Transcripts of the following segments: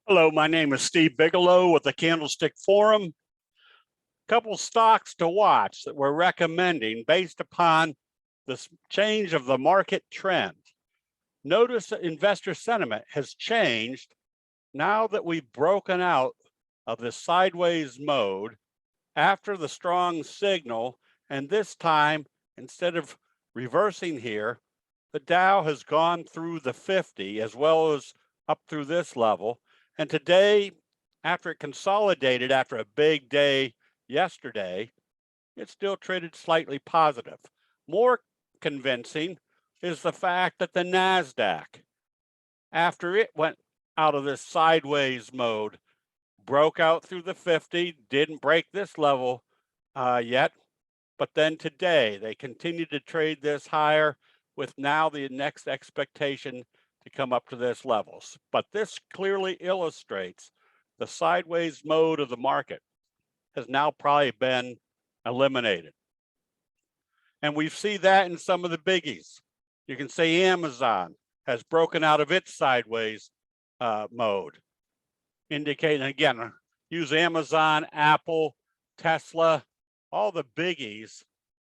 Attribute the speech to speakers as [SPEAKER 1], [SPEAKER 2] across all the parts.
[SPEAKER 1] Hello, my name is Steve Bigelow with the Candlestick Forum. Couple stocks to watch that we're recommending based upon this change of the market trend. Notice that investor sentiment has changed now that we've broken out of the sideways mode after the strong signal, and this time, instead of reversing here, the Dow has gone through the 50 as well as up through this level. And today, after it consolidated after a big day yesterday, it still traded slightly positive. More convincing is the fact that the NASDAQ, after it went out of this sideways mode, broke out through the 50, didn't break this level yet, but then today they continued to trade this higher with now the next expectation to come up to this levels. But this clearly illustrates the sideways mode of the market has now probably been eliminated. And we see that in some of the biggies. You can say Amazon has broken out of its sideways mode, indicating, again, use Amazon, Apple, Tesla, all the biggies.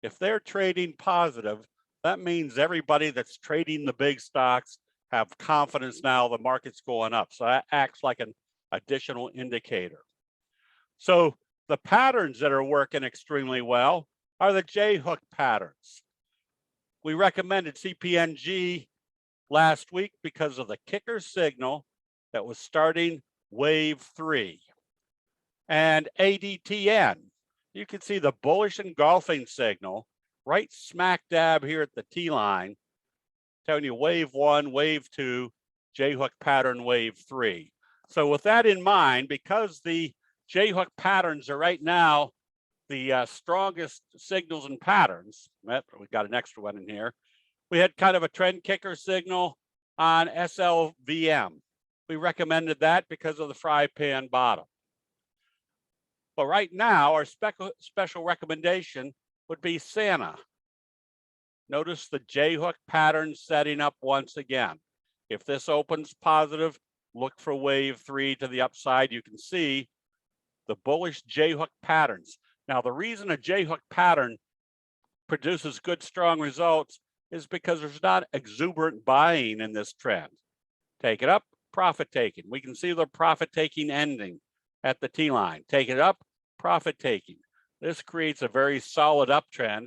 [SPEAKER 1] If they're trading positive, that means everybody that's trading the big stocks have confidence now the market's going up. So that acts like an additional indicator. So the patterns that are working extremely well are the J-hook patterns. We recommended CPNG last week because of the kicker signal that was starting wave 3. And ADTN, you can see the bullish engulfing signal right smack dab here at the T line, telling you wave 1, wave 2, J-hook pattern, wave 3. So with that in mind, because the J-hook patterns are right now the strongest signals and patterns, we got an extra one in here. We had kind of a trend kicker signal on SLVM. We recommended that because of the fry pan bottom. But right now, our special recommendation would be Santa. Notice the J-hook pattern setting up once again. If this opens positive, look for wave 3 to the upside. You can see the bullish J-hook patterns. Now, the reason a J-hook pattern produces good, strong results is because there's not exuberant buying in this trend. Take it up, profit taking. We can see the profit taking ending at the T line. Take it up, profit taking. This creates a very solid uptrend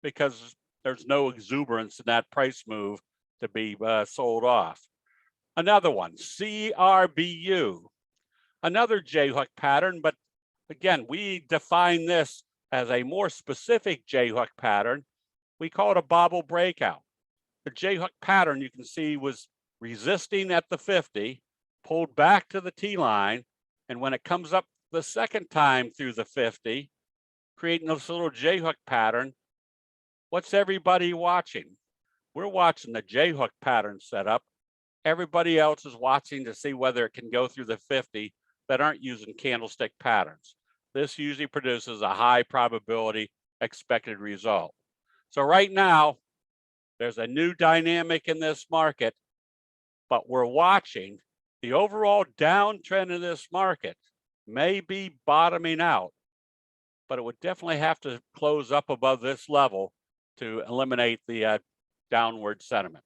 [SPEAKER 1] because there's no exuberance in that price move to be sold off. Another one, CRBU, another J-hook pattern, but again, we define this as a more specific J-hook pattern. We call it a bobble breakout. The J-hook pattern you can see was resisting at the 50, pulled back to the T line, and when it comes up the second time through the 50, creating this little J-hook pattern, what's everybody watching? We're watching the J-hook pattern set up. Everybody else is watching to see whether it can go through the 50 that aren't using candlestick patterns. This usually produces a high probability expected result. So right now, there's a new dynamic in this market, but we're watching the overall downtrend in this market may be bottoming out, but it would definitely have to close up above this level to eliminate the downward sentiment.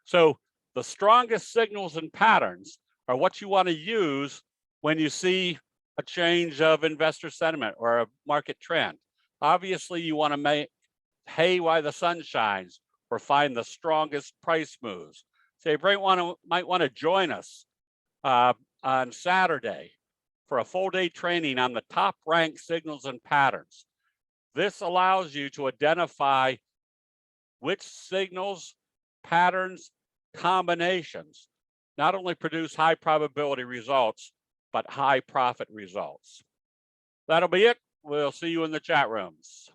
[SPEAKER 1] So the strongest signals and patterns are what you want to use when you see a change of investor sentiment or a market trend. Obviously, you want to make hay while the sun shines or find the strongest price moves. So you might want to join us on Saturday for a full day training on the top ranked signals and patterns. This allows you to identify which signals, patterns, combinations not only produce high probability results, but high profit results. That'll be it. We'll see you in the chat rooms.